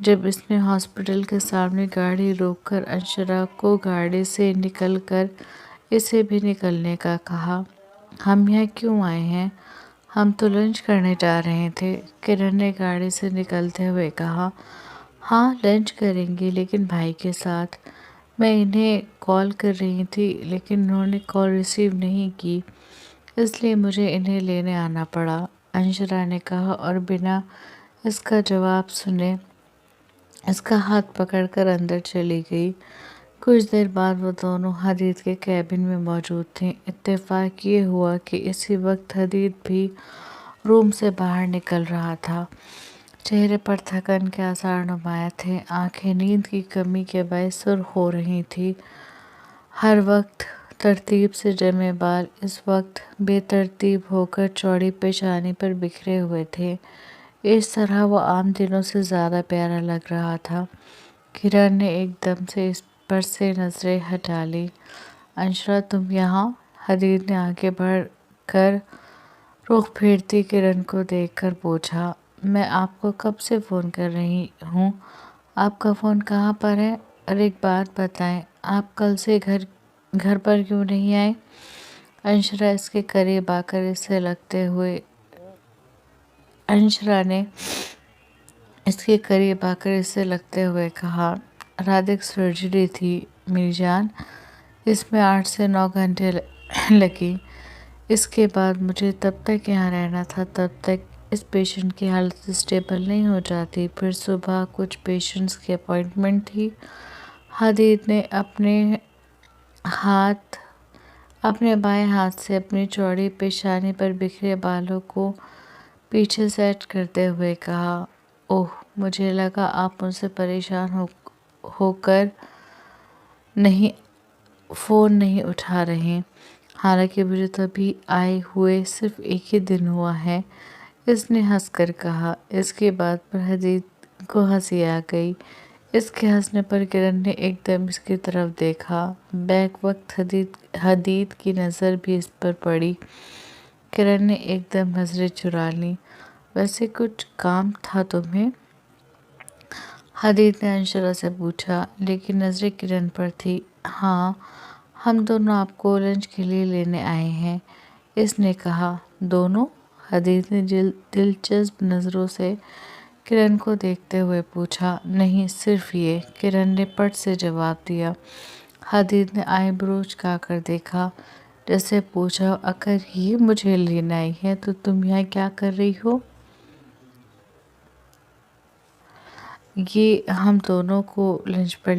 جب اس نے ہاسپٹل کے سامنے گاڑی روک کر انشرا کو گاڑی سے نکل کر اسے بھی نکلنے کا کہا۔ ہم یہاں کیوں آئے ہیں؟ ہم تو لنچ کرنے جا رہے تھے، کرن نے گاڑی سے نکلتے ہوئے کہا۔ ہاں لنچ کریں گے لیکن بھائی کے ساتھ۔ میں انہیں کال کر رہی تھی لیکن انہوں نے کال ریسیو نہیں کی، اس لیے مجھے انہیں لینے آنا پڑا، انشرا نے کہا اور بنا اس کا جواب سنے اس کا ہاتھ پکڑ کر اندر چلی گئی۔ کچھ دیر بعد وہ دونوں حدید کے کیبن میں موجود تھے۔ اتفاق یہ ہوا کہ اسی وقت حدید بھی روم سے باہر نکل رہا تھا۔ چہرے پر تھکن کے آثار نمایاں تھے، آنکھیں نیند کی کمی کے باعث سرخ ہو رہی تھیں، ہر وقت ترتیب سے جمے بال اس وقت بے ترتیب ہو کر چوڑی پیشانی پر بکھرے ہوئے تھے، اس طرح وہ عام دنوں سے زیادہ پیارا لگ رہا تھا۔ کرن نے ایک دم سے اس پر سے نظریں ہٹا لی۔ انشرا تم یہاں؟ حدید نے آگے بڑھ کر رخ پھیرتی کرن کو دیکھ کر پوچھا۔ میں آپ کو کب سے فون کر رہی ہوں، آپ کا فون کہاں پر ہے؟ اور ایک بات بتائیں، آپ کل سے گھر پر کیوں نہیں آئے؟ انشرا اس کے قریب آ کر اسے لگتے ہوئے کہا۔ رات ایک سرجری تھی میری جان، اس میں 8 سے 9 گھنٹے لگے، اس کے بعد مجھے تب تک یہاں رہنا تھا تب تک اس پیشنٹ کی حالت اسٹیبل نہیں ہو جاتی، پھر صبح کچھ پیشنٹس کی اپائنٹمنٹ تھی۔ حدید نے اپنے بائیں ہاتھ سے اپنی چوڑی پیشانی پر بکھرے بالوں کو پیچھے سیٹ کرتے ہوئے کہا۔ اوہ مجھے لگا آپ مجھ سے پریشان ہو کر فون نہیں اٹھا رہے، حالانکہ مجھے تو ابھی آئے ہوئے صرف ایک ہی دن ہوا ہے، اس نے ہنس کر کہا۔ اس کی بات پر حدید کو ہنسی آ گئی۔ اس کے ہنسنے پر کرن نے ایک دم اس کی طرف دیکھا، بیک وقت حدید کی نظر بھی اس پر پڑی۔ کرن نے ایک دم نظریں چرا لیں۔ ویسے کچھ کام تھا تمہیں؟ حدید نے انشرا سے پوچھا، لیکن نظریں کرن پر تھی۔ ہاں ہم دونوں آپ کو لنچ کے لیے لینے آئے ہیں، اس نے کہا۔ دونوں؟ حدید نے دلچسپ نظروں سے کرن کو دیکھتے ہوئے پوچھا۔ نہیں صرف یہ، کرن نے پٹ سے جواب دیا۔ حدید نے آئی برو جھکا کر دیکھا، جیسے پوچھا اگر یہ مجھے لینے آئی ہے تو تم یہاں کیا کر رہی ہو؟ یہ ہم دونوں کو لنچ پر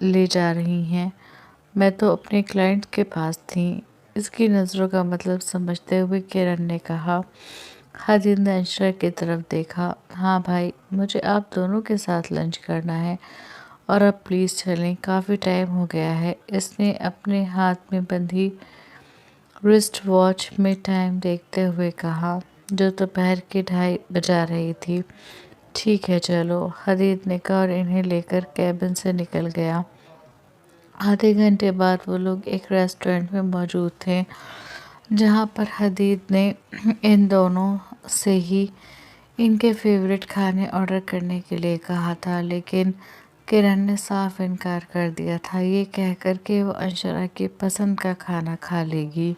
لے جا رہی ہیں، میں تو اپنے کلائنٹ کے پاس تھی، اس کی نظروں کا مطلب سمجھتے ہوئے کرن نے کہا۔ حدید نے انشرا کی طرف دیکھا۔ ہاں بھائی، مجھے آپ دونوں کے ساتھ لنچ کرنا ہے اور اب پلیز چلیں، کافی ٹائم ہو گیا ہے، اس نے اپنے ہاتھ میں بندھی رسٹ واچ میں ٹائم دیکھتے ہوئے کہا، جو دوپہر کے 2:30 بجا رہی تھی۔ ٹھیک ہے چلو، حدید نے کہا اور انہیں لے کر کیبن سے نکل گیا۔ آدھے گھنٹے بعد وہ لوگ ایک ریسٹورینٹ میں موجود تھے، جہاں پر حدید نے ان دونوں سے ہی ان کے فیورٹ کھانے آرڈر کرنے کے لیے کہا تھا، لیکن کرن نے صاف انکار کر دیا تھا، یہ کہہ کر کہ وہ انشرا کی پسند کا کھانا کھا لے گی۔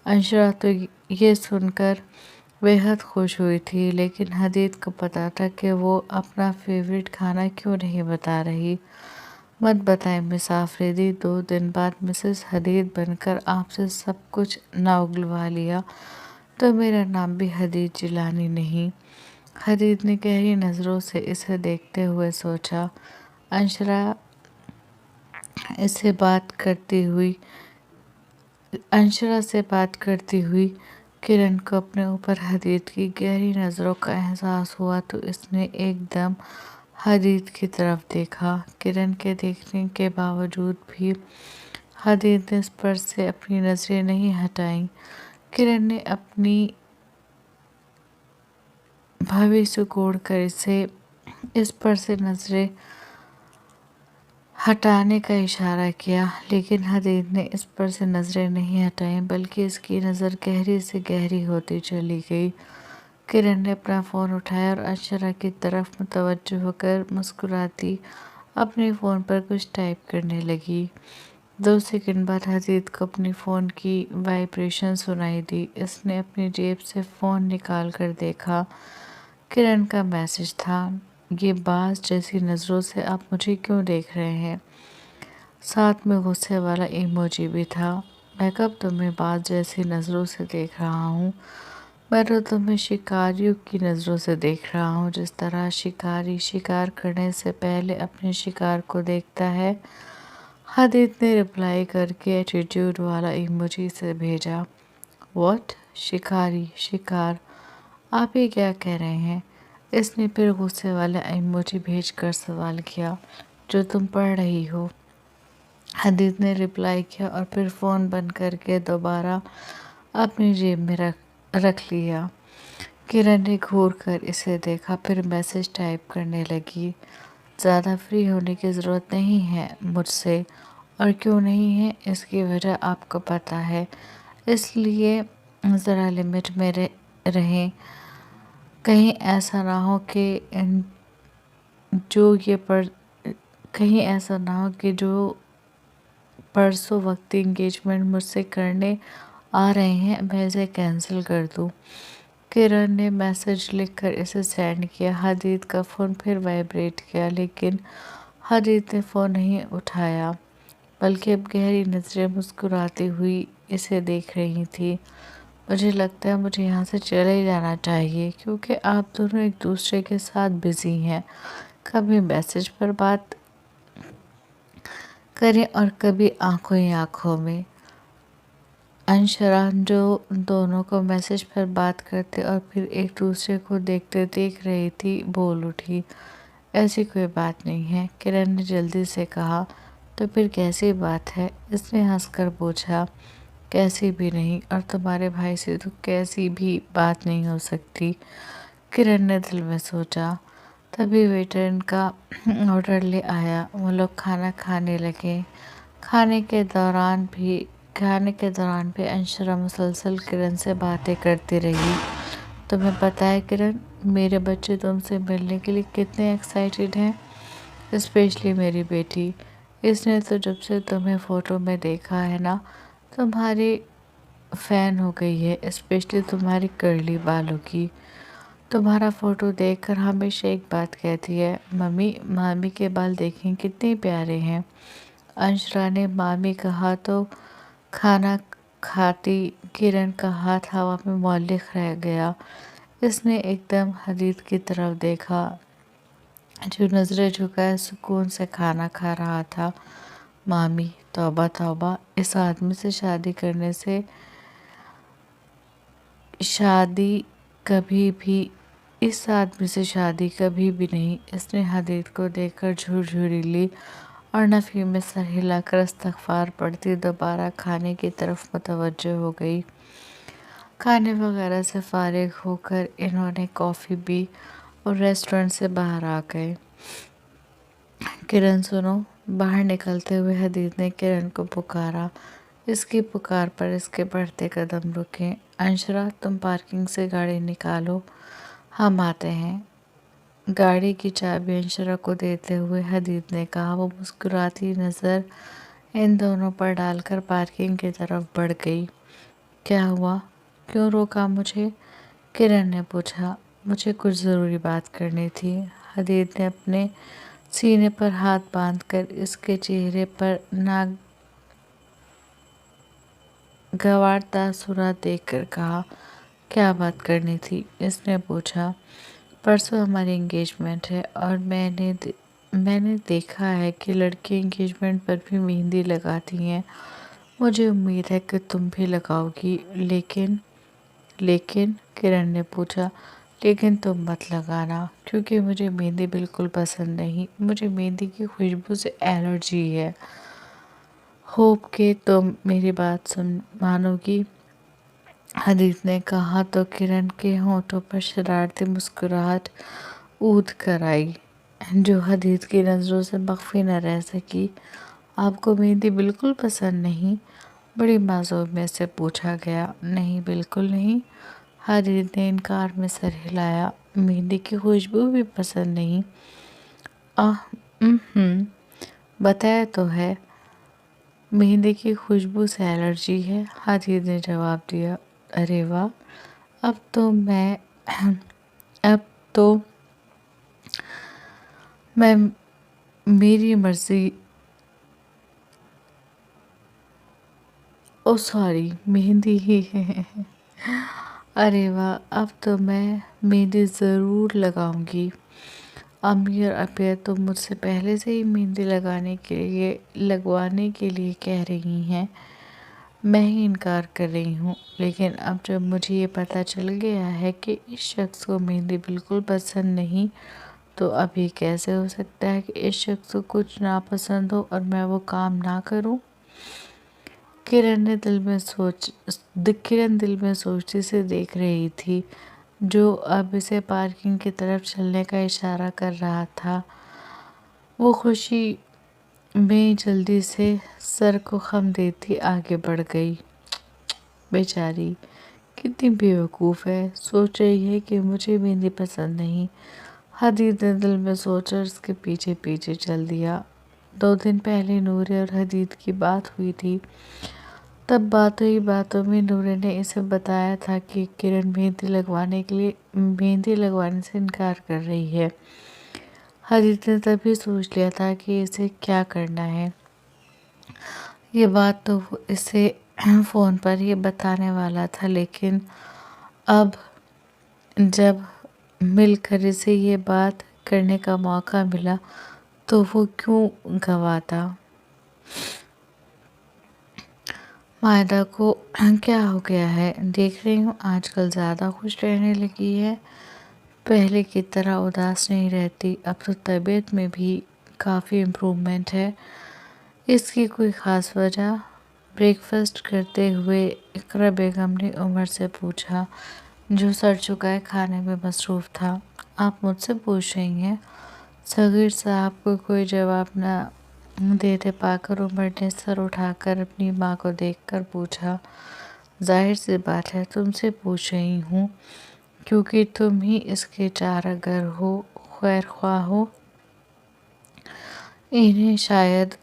انشرا تو یہ سن کر بے حد خوش ہوئی تھی، لیکن حدید کو پتا تھا کہ وہ اپنا فیورٹ کھانا کیوں نہیں بتا رہی۔ مت بتائیں مس آفریدی، 2 دن بعد مسز حدید بن کر آپ سے سب کچھ نہ اگلوا لیا تو میرا نام بھی حدید جیلانی نہیں۔ حدید نے گہری نظروں سے اسے دیکھتے ہوئے سوچا۔ انشرا سے بات کرتی ہوئی کرن کو اپنے اوپر حدید کی گہری نظروں کا احساس ہوا تو اس نے ایک دم حدید کی طرف دیکھا۔ کرن کے دیکھنے کے باوجود بھی حدید نے اس پر سے اپنی نظریں نہیں ہٹائیں۔ کرن نے اپنی بھویں سکوڑ کر اسے اس پر سے نظریں ہٹانے کا اشارہ کیا، لیکن حدید نے اس پر سے نظریں نہیں ہٹائیں، بلکہ اس کی نظر گہری سے گہری ہوتی چلی گئی۔ کرن نے اپنا فون اٹھایا اور انشرا کی طرف متوجہ ہو کر مسکراتی اپنے فون پر کچھ ٹائپ کرنے لگی۔ 2 سیکنڈ بعد حدید کو اپنی فون کی وائبریشن سنائی دی۔ اس نے اپنی جیب سے فون نکال کر دیکھا۔ کرن کا میسج تھا، یہ باز جیسی نظروں سے آپ مجھے کیوں دیکھ رہے ہیں؟ ساتھ میں غصے والا ایموجی بھی تھا۔ میں کب تمہیں باز جیسی نظروں سے دیکھ رہا ہوں؟ میں تو تمہیں شکاریوں کی نظروں سے دیکھ رہا ہوں، جس طرح شکاری شکار کرنے سے پہلے اپنے شکار کو دیکھتا ہے۔ حدید نے رپلائی کر کے ایٹیٹیوڈ والا ایموجی سے بھیجا۔ واٹ؟ شکاری شکار؟ آپ یہ کیا کہہ رہے ہیں؟ اس نے پھر غصے والا ایموجی بھیج کر سوال کیا، جو تم پڑھ رہی ہو؟ حدید نے رپلائی کیا اور پھر فون بند کر کے دوبارہ اپنی جیب میں رکھ لیا۔ کرن نے گھور کر اسے دیکھا، پھر میسج ٹائپ کرنے لگی۔ زیادہ فری ہونے کی ضرورت نہیں ہے مجھ سے، اور کیوں نہیں ہے اس کی وجہ آپ کو پتہ ہے، اس لیے ذرا لمٹ میں رہیں۔ کہیں ایسا نہ ہو کہ جو پرسوں وقتی انگیجمنٹ مجھ سے کرنے آ رہے ہیں میں اسے کینسل کر دوں۔ کرن نے میسج لکھ کر اسے سینڈ کیا۔ حدید کا فون پھر وائبریٹ کیا، لیکن حدید نے فون نہیں اٹھایا، بلکہ اب گہری نظریں مسکراتی ہوئی اسے دیکھ رہی تھی۔ مجھے لگتا ہے مجھے یہاں سے چلے جانا چاہیے، کیونکہ آپ دونوں ایک دوسرے کے ساتھ بزی ہیں۔ کبھی میسج پر بات کریں اور کبھی آنکھوں ہی آنکھوں میں۔ انشرا، جو دونوں کو میسج پر بات کرتے اور پھر ایک دوسرے کو دیکھتے دیکھ رہی تھی، بول اٹھی۔ ایسی کوئی بات نہیں ہے، کرن نے جلدی سے کہا۔ تو پھر کیسی بات ہے؟ اس نے ہنس کر پوچھا۔ کیسی بھی نہیں، اور تمہارے بھائی سے تو کیسی بھی بات نہیں ہو سکتی، کرن نے دل میں سوچا۔ تبھی ویٹر ان کا آرڈر لے آیا۔ وہ لوگ کھانا کھانے لگے۔ کھانے کے دوران بھی انشرا مسلسل کرن سے باتیں کرتی رہی۔ تمہیں پتہ ہے کرن، میرے بچے تم سے ملنے کے لیے کتنے ایکسائٹیڈ ہیں، اسپیشلی میری بیٹی۔ اس نے تو جب سے تمہیں فوٹو میں دیکھا ہے نا، تمہاری فین ہو گئی ہے، اسپیشلی تمہاری کرلی بالوں کی۔ تمہارا فوٹو دیکھ کر ہمیشہ ایک بات کہتی ہے، ممی مامی کے بال دیکھیں کتنے پیارے ہیں۔ انشرا نے مامی کہا تو کھانا کھاتی کرن کا ہاتھ ہوا میں معلق رہ گیا۔ اس نے ایک دم حدید کی طرف دیکھا، جو نظریں جھکائے سکون سے کھانا کھا رہا تھا۔ مامی، توبہ توبہ، اس آدمی سے شادی کبھی بھی نہیں۔ اس نے حدید کو دیکھ کر جھرجھری لی اور نفی میں سر ہلا کر استغفار پڑھتی دوبارہ کھانے کی طرف متوجہ ہو گئی۔ کھانے وغیرہ سے فارغ ہو کر انہوں نے کافی پی اور ریسٹورنٹ سے باہر آ گئے۔ کرن سنو، باہر نکلتے ہوئے حدید نے کرن کو پکارا۔ اس کی پکار پر اس کے بڑھتے قدم رکے۔ انشرا، تم پارکنگ سے گاڑی نکالو، ہم آتے ہیں۔ گاڑی کی چابی انشرا کو دیتے ہوئے حدید نے کہا۔ وہ مسکراتی نظر ان دونوں پر ڈال کر پارکنگ کی طرف بڑھ گئی۔ کیا ہوا؟ کیوں روکا مجھے؟ کرن نے پوچھا۔ مجھے کچھ ضروری بات کرنی تھی۔ حدید نے اپنے سینے پر ہاتھ باندھ کر اس کے چہرے پر ناگوار تاثرات دیکھ کر کہا۔ کیا بات کرنی تھی؟ اس نے پوچھا۔ پرسوں ہماری انگیجمنٹ ہے اور میں نے دیکھا ہے کہ لڑکیاں انگیجمنٹ پر بھی مہندی لگاتی ہیں۔ مجھے امید ہے کہ تم بھی لگاؤ گی، لیکن کرن نے پوچھا۔ لیکن تم مت لگانا، کیونکہ مجھے مہندی بالکل پسند نہیں۔ مجھے مہندی کی خوشبو سے الرجی ہے۔ ہوپ کہ تم میری بات مانو گی، حدید نے کہا تو کرن کے ہونٹوں پر شرارتی مسکراہٹ اودھ کر آئی، جو حدید کی نظروں سے مخفی نہ رہ سکی۔ آپ کو مہندی بالکل پسند نہیں؟ بڑی معذوریت سے پوچھا گیا۔ نہیں، بالکل نہیں، حدید نے انکار میں سر ہلایا۔ مہندی کی خوشبو بھی پسند نہیں؟ بتایا تو ہے، مہندی کی خوشبو سے الرجی ہے، حدید نے جواب دیا۔ ارے واہ، اب تو میں میری مرضی، سوری، مہندی ہی ہے۔ ارے واہ، اب تو میں مہندی ضرور لگاؤں گی۔ امی اور ابا تو مجھ سے پہلے سے ہی مہندی لگوانے کے لیے کہہ رہی ہیں، میں ہی انکار کر رہی ہوں۔ لیکن اب جب مجھے یہ پتہ چل گیا ہے کہ اس شخص کو مہندی بالکل پسند نہیں، تو اب یہ کیسے ہو سکتا ہے کہ اس شخص کو کچھ ناپسند ہو اور میں وہ کام نہ کروں؟ کرن دل میں سوچتی سے دیکھ رہی تھی، جو اب اسے پارکنگ کی طرف چلنے کا اشارہ کر رہا تھا۔ وہ خوشی میں جلدی سے سر کو خم دیتی آگے بڑھ گئی۔ بیچاری کتنی بے وقوف ہے، سوچ رہی ہے کہ مجھے مہندی پسند نہیں۔ حدید نے دل میں سوچا اور اس کے پیچھے پیچھے چل دیا۔ 2 دن پہلے نورے اور حدید کی بات ہوئی تھی۔ تب باتوں ہی باتوں میں نورے نے اسے بتایا تھا کہ کرن مہندی لگوانے سے انکار کر رہی ہے۔ حدید نے تبھی سوچ لیا تھا کہ اسے کیا کرنا ہے۔ یہ بات تو وہ اسے فون پر ہی بتانے والا تھا، لیکن اب جب مل کر اسے یہ بات کرنے کا موقع ملا تو وہ کیوں گنواتا؟ مائدہ کو کیا ہو گیا ہے؟ دیکھ رہی ہوں آج کل زیادہ خوش رہنے لگی ہے، پہلے کی طرح اداس نہیں رہتی۔ اب تو طبیعت میں بھی کافی امپروومنٹ ہے۔ اس کی کوئی خاص وجہ؟ بریک فاسٹ کرتے ہوئے اقرا بیگم نے عمر سے پوچھا، جو سر جھکائے کھانے میں مصروف تھا۔ آپ مجھ سے پوچھ رہی ہیں؟ صغیر صاحب کو کوئی جواب نہ دیتے پا کر عمر نے سر اٹھا کر اپنی ماں کو دیکھ کر پوچھا۔ ظاہر سی بات ہے تم سے پوچھ رہی ہوں، کیونکہ تم ہی اس کے چارہ گر ہو، خیر خواہ ہو۔ انہیں شاید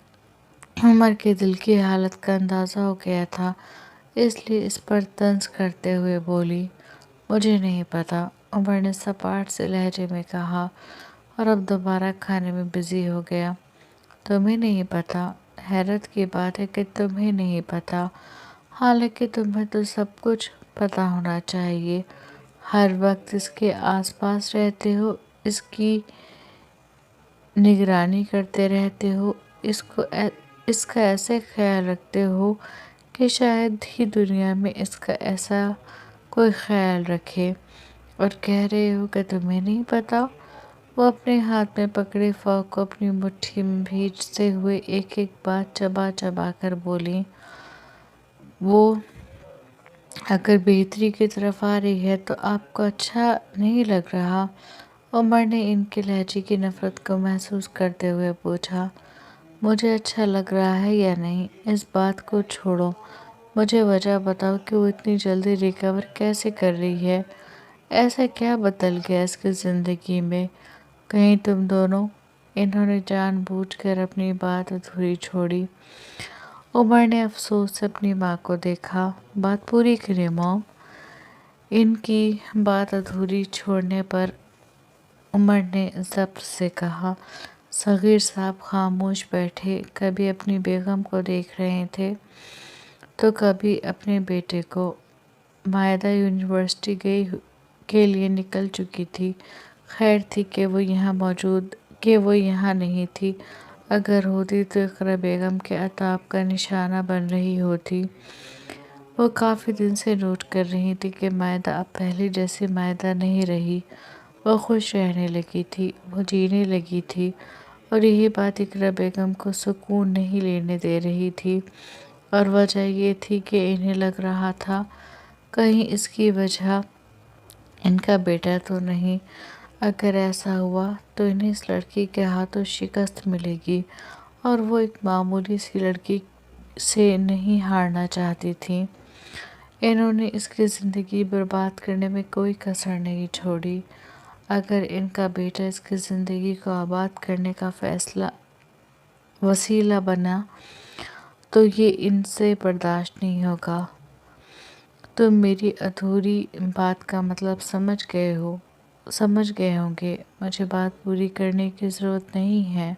عمر کے دل کی حالت کا اندازہ ہو گیا تھا، اس لیے اس پر طنز کرتے ہوئے بولی، مجھے نہیں پتا، عمر نے سپاٹ سے لہجے میں کہا، اور اب دوبارہ کھانے میں بزی ہو گیا۔ تمہیں نہیں پتا؟ حیرت کی بات ہے کہ تمہیں نہیں پتا، حالانکہ تمہیں تو سب کچھ پتا ہونا چاہیے۔ ہر وقت اس کے آس پاس رہتے ہو، اس کی نگرانی کرتے رہتے ہو، اس کا ایسے خیال رکھتے ہو کہ شاید ہی دنیا میں اس کا ایسا کوئی خیال رکھے، اور کہہ رہے ہو کہ تمہیں نہیں پتا؟ وہ اپنے ہاتھ میں پکڑے فورک کو اپنی مٹھی میں بھینچتے ہوئے ایک ایک بات چبا چبا کر بولی، وہ اگر بہتری کی طرف آ رہی ہے تو آپ کو اچھا نہیں لگ رہا؟ عمر نے ان کے لہجے کی نفرت کو محسوس کرتے ہوئے پوچھا۔ مجھے اچھا لگ رہا ہے یا نہیں، اس بات کو چھوڑو، مجھے وجہ بتاؤ کہ وہ اتنی جلدی ریکور کیسے کر رہی ہے؟ ایسا کیا بدل گیا اس کی زندگی میں؟ کہیں تم دونوں؟ انہوں نے جان بوجھ کر اپنی بات ادھوری چھوڑی۔ عمر نے افسوس سے اپنی ماں کو دیکھا۔ بات پوری کریں موم۔ ان کی بات ادھوری چھوڑنے پر عمر نے ضبط سے کہا۔ صغیر صاحب خاموش بیٹھے، کبھی اپنی بیگم کو دیکھ رہے تھے تو کبھی اپنے بیٹے کو۔ مائدہ یونیورسٹی کے لیے نکل چکی تھی۔ خیر تھی کہ وہ یہاں نہیں تھی، اگر ہوتی تو اقرا بیگم کے عتاب کا نشانہ بن رہی ہوتی۔ وہ کافی دن سے نوٹ کر رہی تھی کہ مائدہ اب پہلے جیسی مائدہ نہیں رہی، وہ خوش رہنے لگی تھی، وہ جینے لگی تھی، اور یہی بات اقرا بیگم کو سکون نہیں لینے دے رہی تھی، اور وجہ یہ تھی کہ انہیں لگ رہا تھا کہیں اس کی وجہ ان کا بیٹا تو نہیں۔ اگر ایسا ہوا تو انہیں اس لڑکی کے ہاتھوں شکست ملے گی، اور وہ ایک معمولی سی لڑکی سے نہیں ہارنا چاہتی تھیں۔ انہوں نے اس کی زندگی برباد کرنے میں کوئی کسر نہیں چھوڑی۔ اگر ان کا بیٹا اس کی زندگی کو آباد کرنے کا وسیلہ بنا تو یہ ان سے برداشت نہیں ہوگا۔ تم میری ادھوری بات کا مطلب سمجھ گئے ہوں گے۔ مجھے بات پوری کرنے کی ضرورت نہیں ہے۔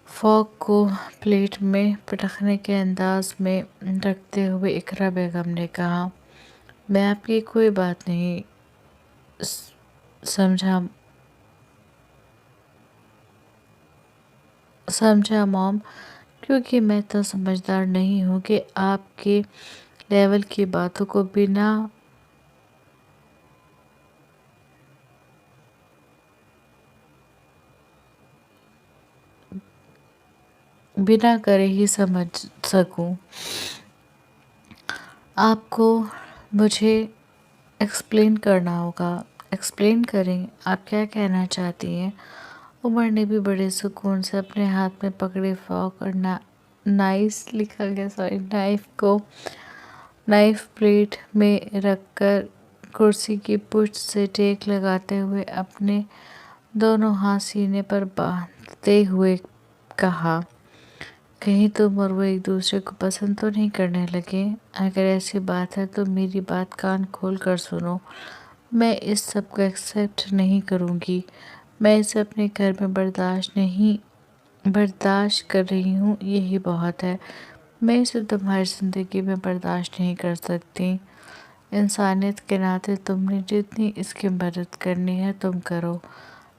فوک کو پلیٹ میں پٹکنے کے انداز میں رکھتے ہوئے اقرا بیگم نے کہا، میں آپ کی کوئی بات نہیں سمجھا موم، کیونکہ میں تو سمجھدار نہیں ہوں کہ آپ کے لیول کی باتوں کو بنا کرے ہی سمجھ سکوں۔ آپ کو مجھے ایکسپلین کرنا ہوگا۔ ایکسپلین کریں، آپ کیا کہنا چاہتی ہیں؟ عمر نے بھی بڑے سکون سے اپنے ہاتھ میں پکڑے فورک اور نائف پلیٹ میں رکھ کر کرسی کی پشت سے ٹیک لگاتے ہوئے اپنے دونوں ہاتھ سینے پر باندھتے ہوئے کہا، کہیں تم اور وہ ایک دوسرے کو پسند تو نہیں کرنے لگے؟ اگر ایسی بات ہے تو میری بات کان کھول کر سنو۔ میں اس سب کو ایکسپٹ نہیں کروں گی۔ میں اسے اپنے گھر میں برداشت کر رہی ہوں، یہی بہت ہے۔ میں اسے تمہاری زندگی میں برداشت نہیں کر سکتی۔ انسانیت کے ناطے تم نے جتنی اس کی مدد کرنی ہے تم کرو،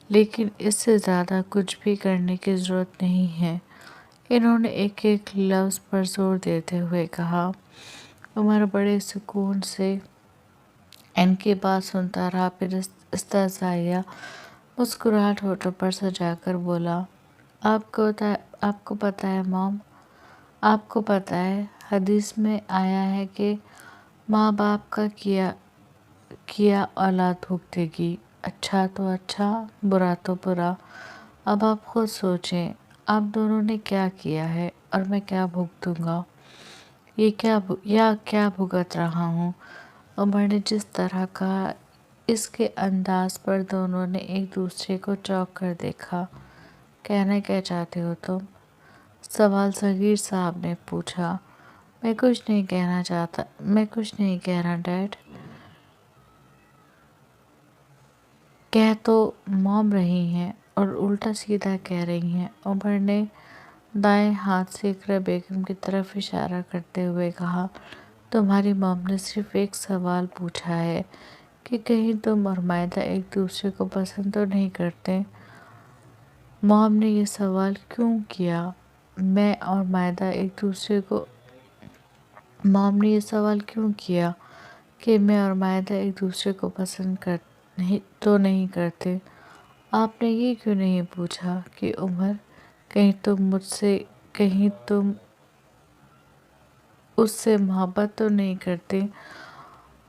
لیکن اس سے زیادہ کچھ بھی کرنے کی ضرورت نہیں ہے۔ انہوں نے ایک ایک لفظ پر زور دیتے ہوئے کہا۔ عمر بڑے سکون سے ان کی بات سنتا رہا، پھر استہزائیہ مسکراہٹ ہونٹوں پر سجا کر بولا، آپ کو پتہ ہے موم، آپ کو پتہ ہے حدیث میں آیا ہے کہ ماں باپ کا کیا اولاد بھگتے گی، اچھا تو اچھا، برا تو برا۔ اب آپ خود سوچیں، آپ دونوں نے کیا کیا ہے اور میں کیا بھگتوں گا یا کیا بھگت رہا ہوں؟ عمر نے جس طرح کہا، اس کے انداز پر دونوں نے ایک دوسرے کو چونک کر دیکھا۔ کہنا کیا چاہتے ہو تم؟ سوال صغیر صاحب نے پوچھا۔ میں کچھ نہیں کہہ رہا ڈیڈ۔ کہہ تو موم رہی ہیں اور الٹا سیدھا کہہ رہی ہیں۔ عمر نے دائیں ہاتھ سے اقرا بیگم کی طرف اشارہ کرتے ہوئے کہا، تمہاری موم نے صرف ایک سوال پوچھا ہے کہ کہیں تم اور مائدہ ایک دوسرے کو پسند تو نہیں کرتے؟ موم نے یہ سوال کیوں کیا کہ میں اور مائدہ ایک دوسرے کو پسند تو نہیں کرتے؟ آپ نے یہ کیوں نہیں پوچھا کہ عمر کہیں تم اس سے محبت تو نہیں کرتے؟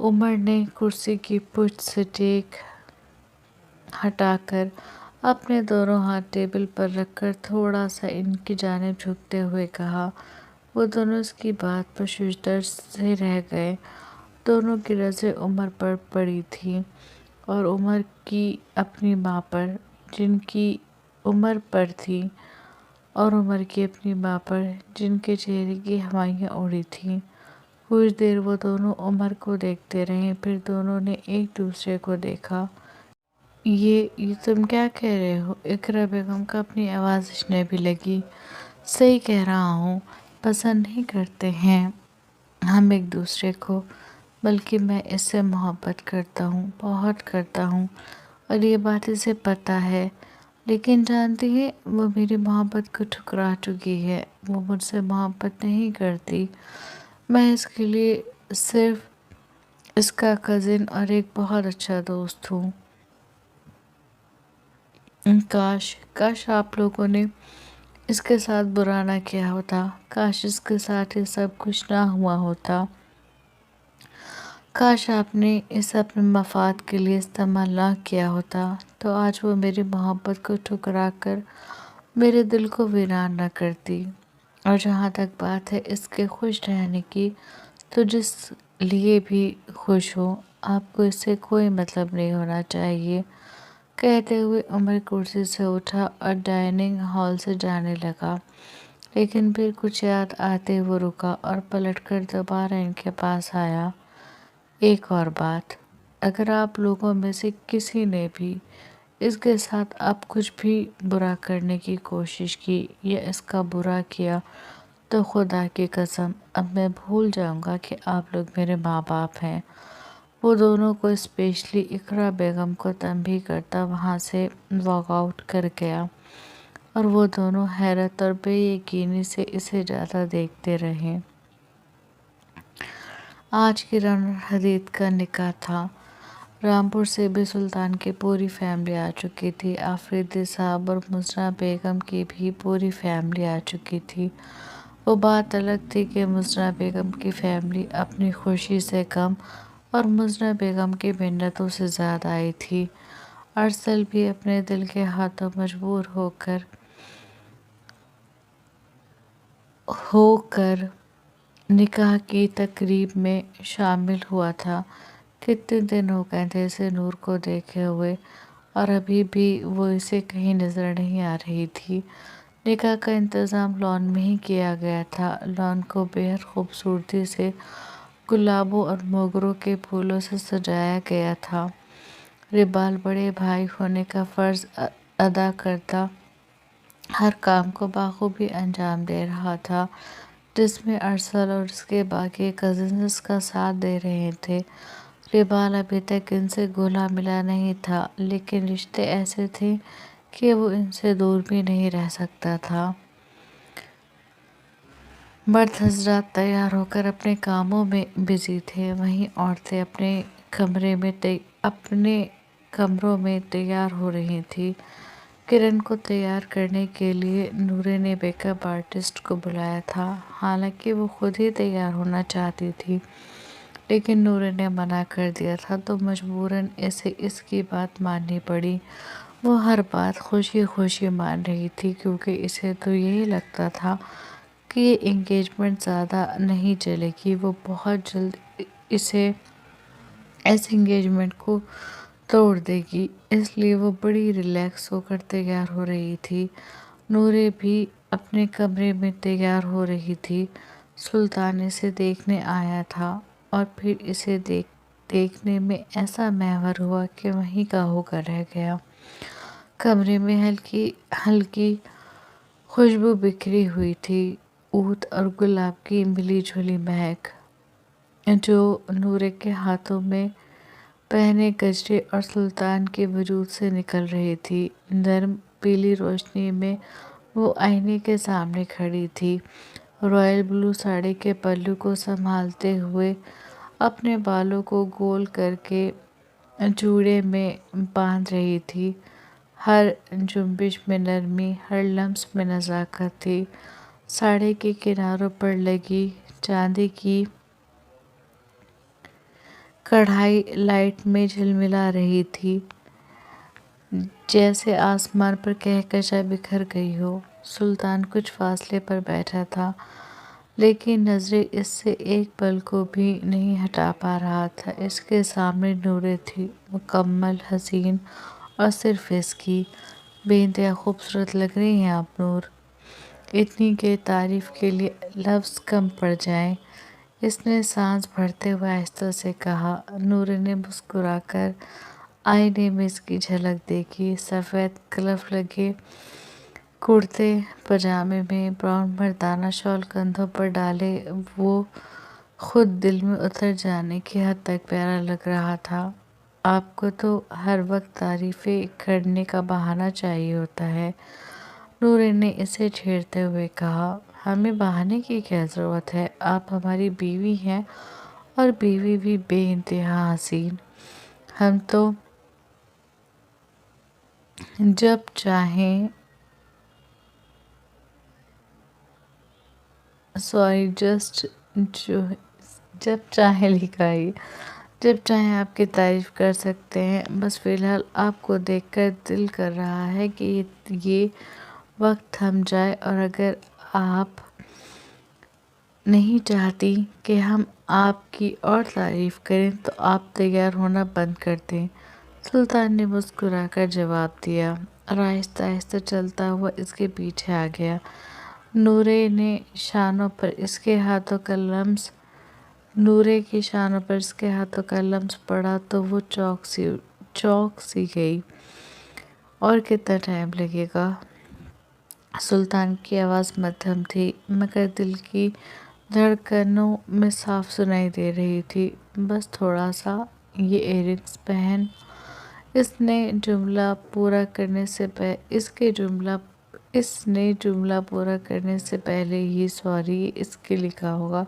عمر نے کرسی کی پشت سے ٹیک ہٹا کر اپنے دونوں ہاتھ ٹیبل پر رکھ کر تھوڑا سا ان کی جانب جھکتے ہوئے کہا۔ وہ دونوں اس کی بات پر ششدر سے رہ گئے۔ دونوں کی نظریں عمر پر پڑی تھیں اور عمر کی اپنی ماں پر، جن کے چہرے کی ہمائیاں اڑی تھیں۔ کچھ دیر وہ دونوں عمر کو دیکھتے رہے، پھر دونوں نے ایک دوسرے کو دیکھا۔ یہ تم کیا کہہ رہے ہو؟ اقرا بیگم کو اپنی آواز اجنبی لگی۔ صحیح کہہ رہا ہوں، پسند نہیں کرتے ہیں ہم ایک دوسرے کو، بلکہ میں اس سے محبت کرتا ہوں، بہت کرتا ہوں، اور یہ بات اسے پتہ ہے۔ لیکن جانتی ہیں، وہ میری محبت کو ٹھکرا چکی ہے۔ وہ مجھ سے محبت نہیں کرتی۔ میں اس کے لیے صرف اس کا کزن اور ایک بہت اچھا دوست ہوں۔ کاش آپ لوگوں نے اس کے ساتھ برا نہ کیا ہوتا۔ کاش اس کے ساتھ یہ سب کچھ نہ ہوا ہوتا۔ کاش آپ نے اسے اپنے مفاد کے لیے استعمال نہ کیا ہوتا، تو آج وہ میری محبت کو ٹھکرا کر میرے دل کو ویران نہ کرتی۔ اور جہاں تک بات ہے اس کے خوش رہنے کی، تو جس لیے بھی خوش ہو، آپ کو اس سے کوئی مطلب نہیں ہونا چاہیے۔ کہتے ہوئے عمر کرسی سے اٹھا اور ڈائننگ ہال سے جانے لگا، لیکن پھر کچھ یاد آتے وہ رکا اور پلٹ کر دوبارہ ان کے پاس آیا۔ ایک اور بات، اگر آپ لوگوں میں سے کسی نے بھی اس کے ساتھ اب کچھ بھی برا کرنے کی کوشش کی یا اس کا برا کیا تو خدا کی قسم اب میں بھول جاؤں گا کہ آپ لوگ میرے ماں باپ ہیں۔ وہ دونوں کو اسپیشلی اقرا بیگم کو تنبیہ کرتا وہاں سے واک آؤٹ کر گیا، اور وہ دونوں حیرت اور بے یقینی سے اسے جاتا دیکھتے رہے۔ آج کی رانو حدید کا نکاح تھا۔ رامپور سے بھی سلطان کی پوری فیملی آ چکی تھی۔ آفریدی صاحب اور مزرا بیگم کی بھی پوری فیملی آ چکی تھی۔ وہ بات الگ تھی کہ مزرا بیگم کی فیملی اپنی خوشی سے کم اور مزرا بیگم کی منتوں سے زیادہ آئی تھی۔ ارسل بھی اپنے دل کے ہاتھوں مجبور ہو کر نکاح کی تقریب میں شامل ہوا تھا۔ کتنے دن ہو گئے تھے اسے نور کو دیکھے ہوئے، اور ابھی بھی وہ اسے کہیں نظر نہیں آ رہی تھی۔ نکاح کا انتظام لان میں ہی کیا گیا تھا۔ لان کو بے حد خوبصورتی سے گلابوں اور موگروں کے پھولوں سے سجایا گیا تھا۔ ربال بڑے بھائی ہونے کا فرض ادا کرتا ہر کام کو بخوبی انجام دے رہا تھا، جس میں ارسل اور اس کے باقی کزنز اس کا ساتھ دے رہے تھے۔ ربال ابھی تک ان سے گھلا ملا نہیں تھا، لیکن رشتے ایسے تھے کہ وہ ان سے دور بھی نہیں رہ سکتا تھا۔ مرد حضرات تیار ہو کر اپنے کاموں میں بزی تھے، وہیں عورتیں اپنے کمروں میں تیار ہو رہی تھیں۔ کرن کو تیار کرنے کے لیے نورے نے بیک اپ آرٹسٹ کو بلایا تھا۔ حالانکہ وہ خود ہی تیار ہونا چاہتی تھی، لیکن نورے نے منع کر دیا تھا تو مجبوراً اسے اس کی بات ماننی پڑی۔ وہ ہر بات خوشی خوشی مان رہی تھی، کیونکہ اسے تو یہی لگتا تھا کہ یہ انگیجمنٹ زیادہ نہیں چلے گی، وہ بہت جلد اس انگیجمنٹ کو توڑ دے گی۔ اس لیے وہ بڑی ریلیکس ہو کر تیار ہو رہی تھی۔ نورے بھی اپنے کمرے میں تیار ہو رہی تھی۔ سلطان اسے دیکھنے آیا تھا اور پھر اسے دیکھنے میں ایسا محور ہوا کہ وہیں کا ہو کر رہ گیا۔ کمرے میں ہلکی ہلکی خوشبو بکھری ہوئی تھی، عود اور گلاب کی ملی جلی مہک، جو نورے کے ہاتھوں میں پہنے گجرے اور سلطان کے وجود سے نکل رہی تھی۔ نرم پیلی روشنی میں وہ آئینے کے سامنے کھڑی تھی، رائل بلو ساڑی کے پلو کو سنبھالتے ہوئے، اپنے بالوں کو گول کر کے جوڑے میں باندھ رہی تھی۔ ہر جنبش میں نرمی، ہر لمس میں نزاکت تھی۔ ساڑی کے کناروں پر لگی چاندی کی کڑھائی لائٹ میں جھلملا رہی تھی، جیسے آسمان پر کہکشاں بکھر گئی ہو۔ سلطان کچھ فاصلے پر بیٹھا تھا، لیکن نظریں اس سے ایک پل کو بھی نہیں ہٹا پا رہا تھا۔ اس کے سامنے نورے تھی، مکمل، حسین، اور صرف اس کی۔ بے انتہا خوبصورت لگ رہی ہیں آپ نور، اتنی کہ تعریف کے لیے لفظ کم پڑ جائیں، اس نے سانس بھرتے ہوئے آہستہ سے کہا۔ نورے نے مسکرا کر آئینے میں اس کی جھلک دیکھی۔ سفید کلف لگے کرتے پاجامے میں براؤن مردانہ شال کندھوں پر ڈالے وہ خود دل میں اتر جانے کی حد تک پیارا لگ رہا تھا۔ آپ کو تو ہر وقت تعریفیں کرنے کا بہانہ چاہیے ہوتا ہے، نورے نے اسے چھیڑتے ہوئے کہا۔ ہمیں بہانے کی کیا ضرورت ہے، آپ ہماری بیوی ہیں، اور بیوی بھی بے انتہا حسین۔ ہم تو جب چاہیں جب چاہیں آپ کی تعریف کر سکتے ہیں، بس فی الحال آپ کو دیکھ کر دل کر رہا ہے کہ یہ وقت تھم جائے، اور اگر آپ نہیں چاہتی کہ ہم آپ کی اور تعریف کریں تو آپ تیار ہونا بند کر دیں۔ سلطان نے مسکرا کر جواب دیا اور آہستہ آہستہ چلتا ہوا اس کے پیچھے آ گیا۔ نورے نے شانوں پر اس کے ہاتھوں کا لمس نورے کی شانوں پر اس کے ہاتھوں کا لمس پڑا تو وہ چوک سی گئی۔ اور کتنا ٹائم لگے گا؟ سلطان کی آواز مدھم تھی مگر دل کی دھڑکنوں میں صاف سنائی دے رہی تھی۔ بس تھوڑا سا، یہ ایئرنگز پہن۔ اس نے جملہ پورا کرنے سے پہلے ہی سوری اس کے لکھا ہوگا۔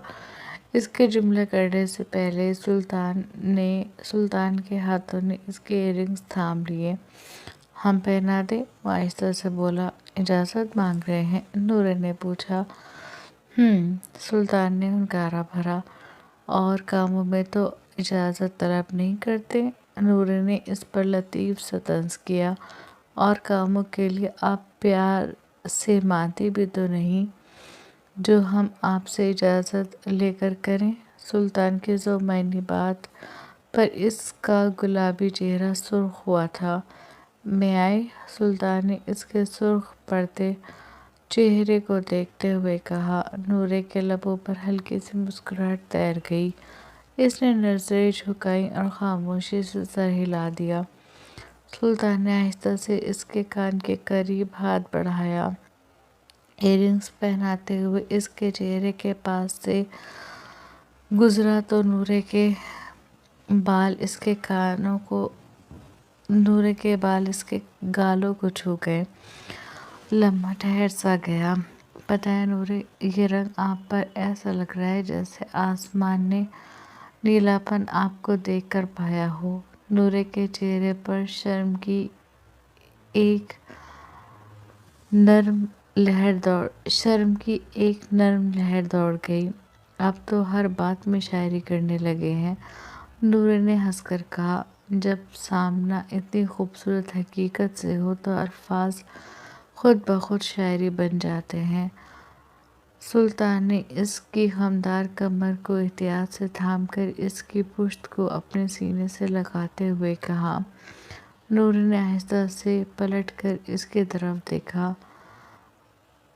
اس کے جملہ کرنے سے پہلے سلطان کے ہاتھوں نے اس کے ایئرنگز تھام لیے۔ ہم پہنا دیں؟ وہ آہستہ سے بولا۔ اجازت مانگ رہے ہیں؟ نورے نے پوچھا۔ سلطان نے ہنکارا بھرا۔ اور کاموں میں تو اجازت طلب نہیں کرتے؟ نورے نے اس پر لطیف سا طنز کیا۔ اور کاموں کے لیے آپ پیار سے مانتی بھی تو نہیں جو ہم آپ سے اجازت لے کر کریں؟ سلطان کی ذومعنی بات پر اس کا گلابی چہرہ سرخ ہوا تھا۔ میں آئے؟ سلطان نے اس کے سرخ پڑتے چہرے کو دیکھتے ہوئے کہا۔ نورے کے لبوں پر ہلکی سی مسکراہٹ تیر گئی۔ اس نے نظریں جھکائیں اور خاموشی سے سر ہلا دیا۔ سلطان نے آہستہ سے اس کے کان کے قریب ہاتھ بڑھایا۔ ایئرنگز پہناتے ہوئے اس کے چہرے کے پاس سے گزرا تو نورے کے بال اس کے گالوں کو چھو گئے۔ لمحہ ٹھہر سا گیا۔ پتہ ہے نورے، یہ رنگ آپ پر ایسا لگ رہا ہے جیسے آسمان نے نیلا پن آپ کو دیکھ کر پایا ہو۔ نورے کے چہرے پر شرم کی ایک نرم لہر دوڑ گئی۔ آپ تو ہر بات میں شاعری کرنے لگے ہیں۔ نورے نے ہنس کر کہا۔ جب سامنا اتنی خوبصورت حقیقت سے ہو تو الفاظ خود بخود شاعری بن جاتے ہیں۔ سلطان نے اس کی خمدار کمر کو احتیاط سے تھام کر اس کی پشت کو اپنے سینے سے لگاتے ہوئے کہا۔ نورے نے آہستہ سے پلٹ کر اس کی طرف دیکھا۔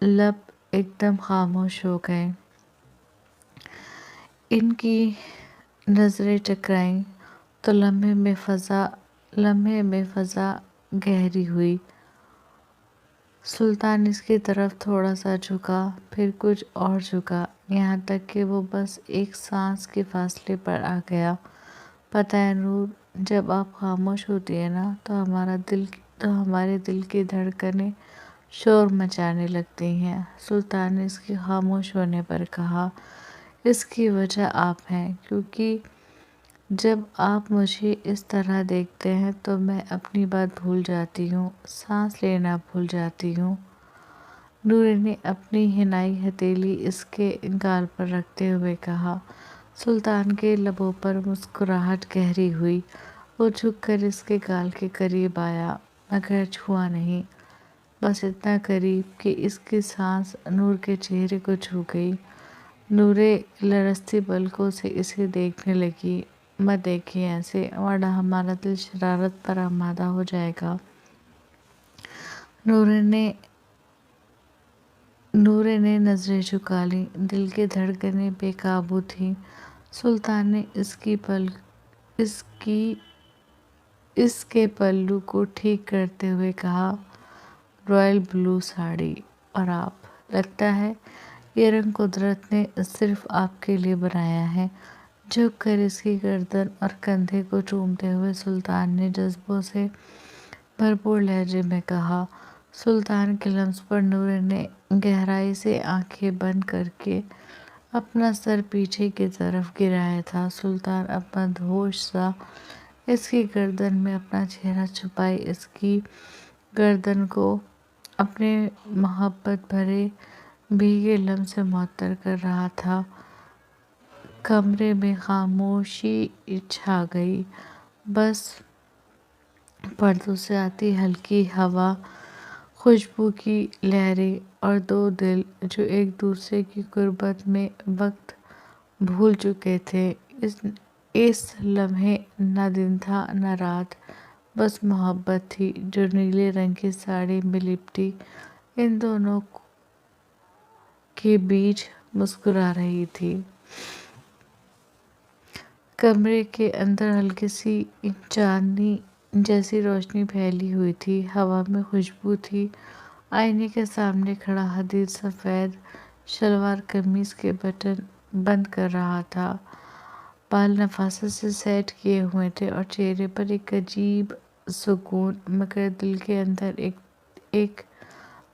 لب ایک دم خاموش ہو گئے۔ ان کی نظریں ٹکرائیں تو لمحے میں فضا گہری ہوئی۔ سلطان اس کی طرف تھوڑا سا جھکا، پھر کچھ اور جھکا، یہاں تک کہ وہ بس ایک سانس کے فاصلے پر آ گیا۔ پتہ ہے نور، جب آپ خاموش ہوتی ہیں نا تو ہمارے دل کی دھڑکنیں شور مچانے لگتی ہیں۔ سلطان نے اس کے خاموش ہونے پر کہا۔ اس کی وجہ آپ ہیں، کیونکہ جب آپ مجھے اس طرح دیکھتے ہیں تو میں اپنی بات بھول جاتی ہوں، سانس لینا بھول جاتی ہوں۔ نورے نے اپنی حنائی ہتھیلی اس کے گال پر رکھتے ہوئے کہا۔ سلطان کے لبوں پر مسکراہٹ گہری ہوئی۔ وہ جھک کر اس کے گال کے قریب آیا مگر چھوا نہیں، بس اتنا قریب کہ اس کی سانس نور کے چہرے کو چھو گئی۔ نورے لرزتی پلکوں سے اسے دیکھنے لگی۔ مت دیکھیے ایسے، ورنہ ہمارا دل شرارت پر آمادہ ہو جائے گا۔ نورے نے نظریں جھکا لیں۔ دل کی دھڑکنیں بے قابو تھیں۔ سلطان نے اس کے پلو کو ٹھیک کرتے ہوئے کہا۔ رائل بلو ساڑی، اور آپ؟ لگتا ہے یہ رنگ قدرت نے صرف آپ کے لیے بنایا ہے۔ جھک کر اس کی گردن اور کندھے کو چومتے ہوئے سلطان نے جذبوں سے بھرپور لہجے میں کہا۔ سلطان کے لمس پر نورے نے گہرائی سے آنکھیں بند کر کے اپنا سر پیچھے کی طرف گرایا تھا۔ سلطان اپنا ہوش سا اس کی گردن میں اپنا چہرہ چھپائے اس کی گردن کو اپنے محبت بھرے بھیگے لمس سے معطر کر رہا تھا۔ کمرے میں خاموشی چھا گئی، بس پردوں سے آتی ہلکی ہوا خوشبو کی لہریں اور دو دل جو ایک دوسرے کی قربت میں وقت بھول چکے تھے۔ اس لمحے نہ دن تھا نہ رات، بس محبت تھی جو نیلے رنگ کی ساڑی میں لپٹی ان دونوں کے بیچ مسکرا رہی تھی۔ کمرے کے اندر ہلکی سی چاندنی جیسی روشنی پھیلی ہوئی تھی، ہوا میں خوشبو تھی۔ آئینے کے سامنے کھڑا حدید سفید شلوار قمیص کے بٹن بند کر رہا تھا۔ بال نفاست سے سیٹ کیے ہوئے تھے اور چہرے پر ایک عجیب سکون، مگر دل کے اندر ایک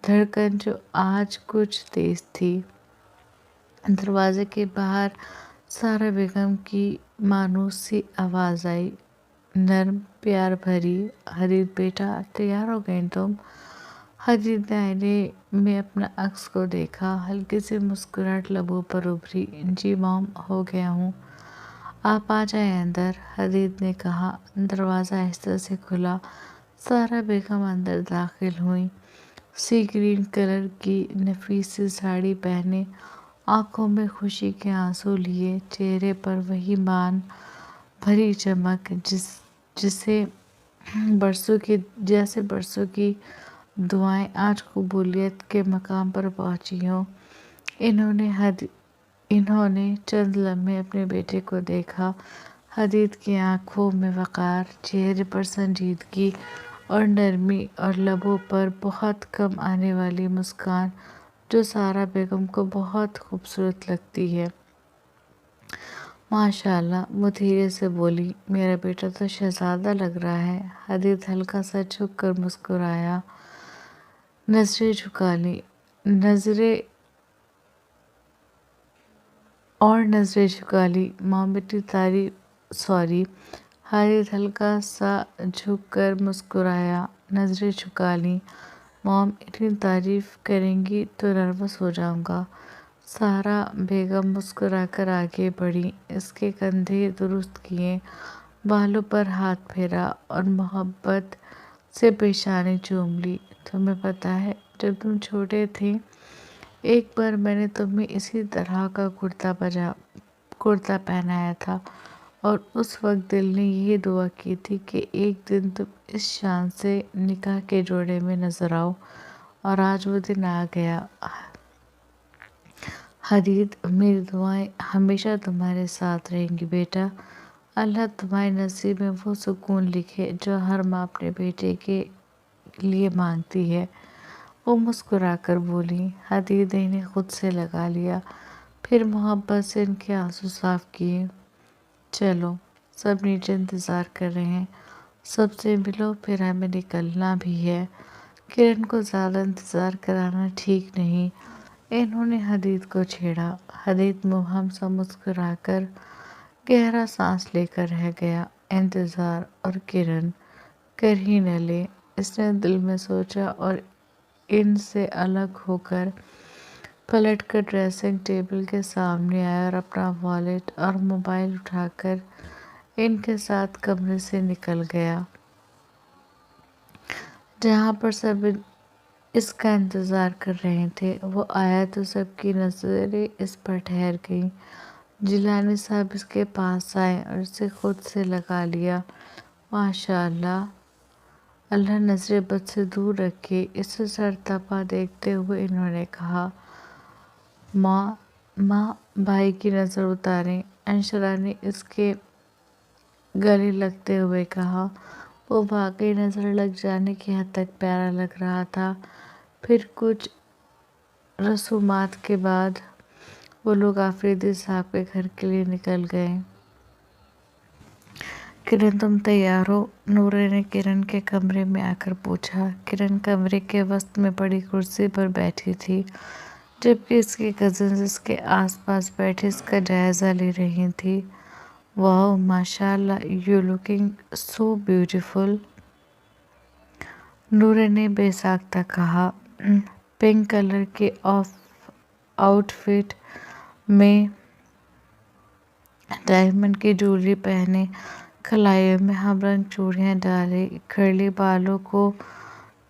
دھڑکن جو آج کچھ تیز تھی۔ دروازے کے باہر سارا بیگم کی مانوس سی آواز آئی، نرم پیار بھری، حدید بیٹا تیار ہو گئیں تم؟ حدید نے آئینے میں اپنا عکس کو دیکھا، ہلکی سی مسکراہٹ لبوں پر ابھری۔ جی مام، ہو گیا ہوں۔ آپ آ جائیں اندر، حدید نے کہا۔ دروازہ آہستہ سے کھلا، سارا بیگم اندر داخل ہوئیں۔ سی گرین کلر کی نفیس سی ساڑی پہنے، آنکھوں میں خوشی کے آنسو لیے، چہرے پر وہی مان بھری چمک جیسے برسوں کی دعائیں آج قبولیت کے مقام پر پہنچی ہوں۔ انہوں نے چند لمحے اپنے بیٹے کو دیکھا، حدید کی آنکھوں میں وقار، چہرے پر سنجیدگی اور نرمی، اور لبوں پر بہت کم آنے والی مسکان جو سارا بیگم کو بہت خوبصورت لگتی ہے۔ ماشاء اللہ، وہ دھیرے سے بولی، میرا بیٹا تو شہزادہ لگ رہا ہے۔ حدید ہلکا سا جھک کر مسکرایا، نظریں جھکا لی۔ ماں بیٹی تعریف سوری۔ حدید ہلکا سا جھک کر مسکرایا، نظریں جھکا لیں۔ مام اتنی تعریف کریں گی تو نروس ہو جاؤں گا۔ سارا بیگم مسکرا کر آگے بڑھی، اس کے کندھے درست کیے، بالوں پر ہاتھ پھیرا اور محبت سے پیشانی چوم لی۔ تمہیں پتہ ہے، جب تم چھوٹے تھے ایک بار میں نے تمہیں اسی طرح کا کرتا پہنایا تھا، اور اس وقت دل نے یہی دعا کی تھی کہ ایک دن تم اس شان سے نکاح کے جوڑے میں نظر آؤ، اور آج وہ دن آ گیا۔ حدید، میری دعائیں ہمیشہ تمہارے ساتھ رہیں گی بیٹا۔ اللہ تمہارے نصیب میں وہ سکون لکھے جو ہر ماں اپنے بیٹے کے لیے مانگتی ہے۔ وہ مسکرا کر بولی۔ حدید نے انہیں خود سے لگا لیا، پھر محبت سے ان کے آنسو صاف کیے۔ چلو، سب نیچے انتظار کر رہے ہیں، سب سے ملو، پھر ہمیں نکلنا بھی ہے۔ کرن کو زیادہ انتظار کرانا ٹھیک نہیں۔ انہوں نے حدید کو چھیڑا۔ حدید مبہم سا مسکرا کر گہرا سانس لے کر رہ گیا۔ انتظار اور کرن کر ہی نہ لے، اس نے دل میں سوچا، اور ان سے الگ ہو کر پلٹ کر ڈریسنگ ٹیبل کے سامنے آیا اور اپنا والیٹ اور موبائل اٹھا کر ان کے ساتھ کمرے سے نکل گیا۔ جہاں پر سب اس کا انتظار کر رہے تھے وہ آیا تو سب کی نظریں اس پر ٹھہر گئیں۔ جیلانی صاحب اس کے پاس آئے اور اسے خود سے لگا لیا۔ ماشاء اللہ، اللہ نظر بد سے دور رکھے، اسے سر تپا دیکھتے ہوئے انہوں نے کہا۔ ماں بھائی کی نظر اتاریں، انشرا نے اس کے گلے لگتے ہوئے کہا۔ وہ واقعی نظر لگ جانے کی حد تک پیارا لگ رہا تھا۔ پھر کچھ رسومات کے بعد وہ لوگ آفریدی صاحب کے گھر کے لیے نکل گئے۔ کرن تم تیار ہو؟ نورے نے کرن کے کمرے میں آ کر پوچھا۔ کرن کمرے کے وسط میں پڑی کرسی پر بیٹھی تھی، جبکہ اس کی کزنز اس کے آس پاس بیٹھے اس کا جائزہ لے رہی تھیں۔ واؤ، ماشاء اللہ، یو لکنگ سو بیوٹیفل، نورے نے بے ساختہ کہا۔ پنک کلر کے آؤٹ فٹ میں ڈائمنڈ کی جویلری پہنے، کلائیوں میں ہم رنگ چوڑیاں ڈالے، کرلی بالوں کو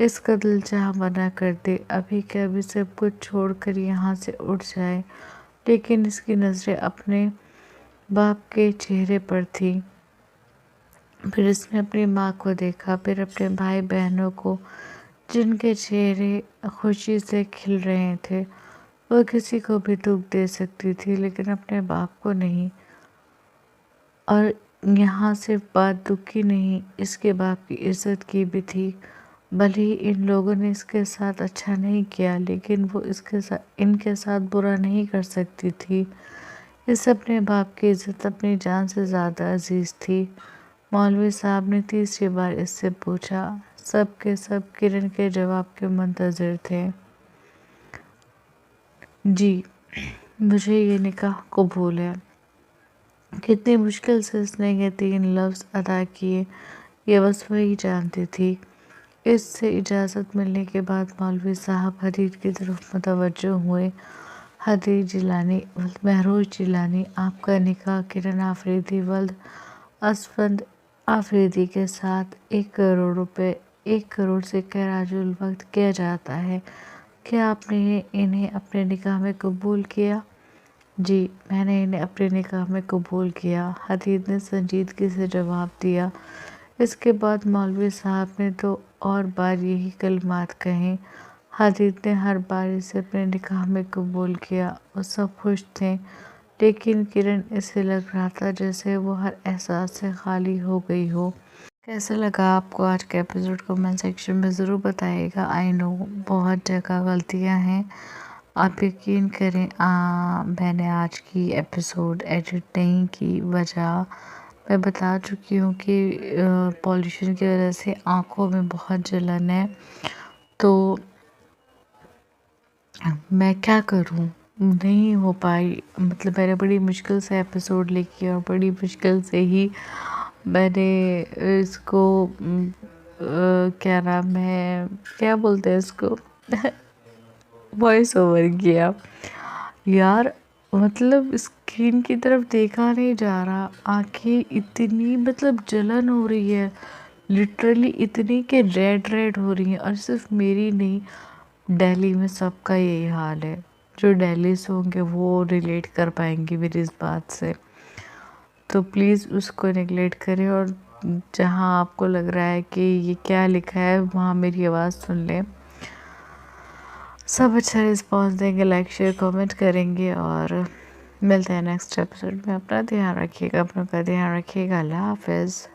اس کا دل چاہ منع کر دے، ابھی کے ابھی سب کچھ چھوڑ کر یہاں سے اٹھ جائے، لیکن اس کی نظریں اپنے باپ کے چہرے پر تھی۔ پھر اس نے اپنی ماں کو دیکھا، پھر اپنے بھائی بہنوں کو جن کے چہرے خوشی سے کھل رہے تھے۔ وہ کسی کو بھی دکھ دے سکتی تھی لیکن اپنے باپ کو نہیں۔ اور یہاں صرف بات دکھ کی نہیں، اس کے باپ کی عزت کی بھی تھی۔ بھلے ہی ان لوگوں نے اس کے ساتھ اچھا نہیں کیا لیکن وہ ان کے ساتھ برا نہیں کر سکتی تھی۔ اس اپنے باپ کی عزت اپنی جان سے زیادہ عزیز تھی۔ مولوی صاحب نے تیسری بار اس سے پوچھا۔ سب کے سب کرن کے جواب کے منتظر تھے۔ جی، مجھے یہ نکاح قبول ہے۔ کتنی مشکل سے اس نے یہ 3 لفظ ادا کیے، یہ بس وہی جانتی تھی۔ اس سے اجازت ملنے کے بعد مولوی صاحب حدید کی طرف متوجہ ہوئے۔ حدید جیلانی ولد مہروز جیلانی، آپ کا نکاح کرن آفریدی ولد اسفند آفریدی کے ساتھ 1 کروڑ روپے 1 کروڑ سکہ راج الوقت کیا جاتا ہے۔ کیا آپ نے انہیں اپنے نکاح میں قبول کیا؟ جی، میں نے انہیں اپنے نکاح میں قبول کیا، حدید نے سنجیدگی سے جواب دیا۔ اس کے بعد مولوی صاحب نے 2 اور بار یہی کلمات کہیں۔ حدید نے ہر بار اسے اپنے نکاح میں قبول کیا۔ وہ سب خوش تھے، لیکن کرن اسے لگ رہا تھا جیسے وہ ہر احساس سے خالی ہو گئی ہو۔ کیسا لگا آپ کو آج کا ایپیسوڈ؟ کمنٹ سیکشن میں ضرور بتائیے گا۔ آئی نو بہت جگہ غلطیاں ہیں، آپ یقین کریں میں نے آج کی ایپیسوڈ ایڈٹ نہیں کی، وجہ میں بتا چکی ہوں کہ پولیوشن کی وجہ سے آنکھوں میں بہت جلن ہے، تو میں کیا کروں، نہیں ہو پائی۔ مطلب میں نے بڑی مشکل سے ایپیسوڈ لکھی اور بڑی مشکل سے ہی میں نے اس کو کیا نام ہے، کیا بولتے ہیں اس کو وائس اوور کیا یار۔ مطلب اسکرین کی طرف دیکھا نہیں جا رہا، آنکھیں اتنی مطلب جلن ہو رہی ہے، لٹرلی اتنی کہ ریڈ ہو رہی ہیں، اور صرف میری نہیں، دہلی میں سب کا یہی حال ہے۔ جو دہلی سے ہوں گے وہ ریلیٹ کر پائیں گے میری اس بات سے، تو پلیز اس کو نیگلیکٹ کریں، اور جہاں آپ کو لگ رہا ہے کہ یہ کیا لکھا ہے وہاں میری آواز سن لیں۔ سب اچھا رسپانس دیں گے، لائک شیئر کامنٹ کریں گے، اور ملتے ہیں نیکسٹ ایپیسوڈ میں۔ اپنا دھیان رکھیے گا، اپنوں کا دھیان رکھیے گا۔ اللہ حافظ۔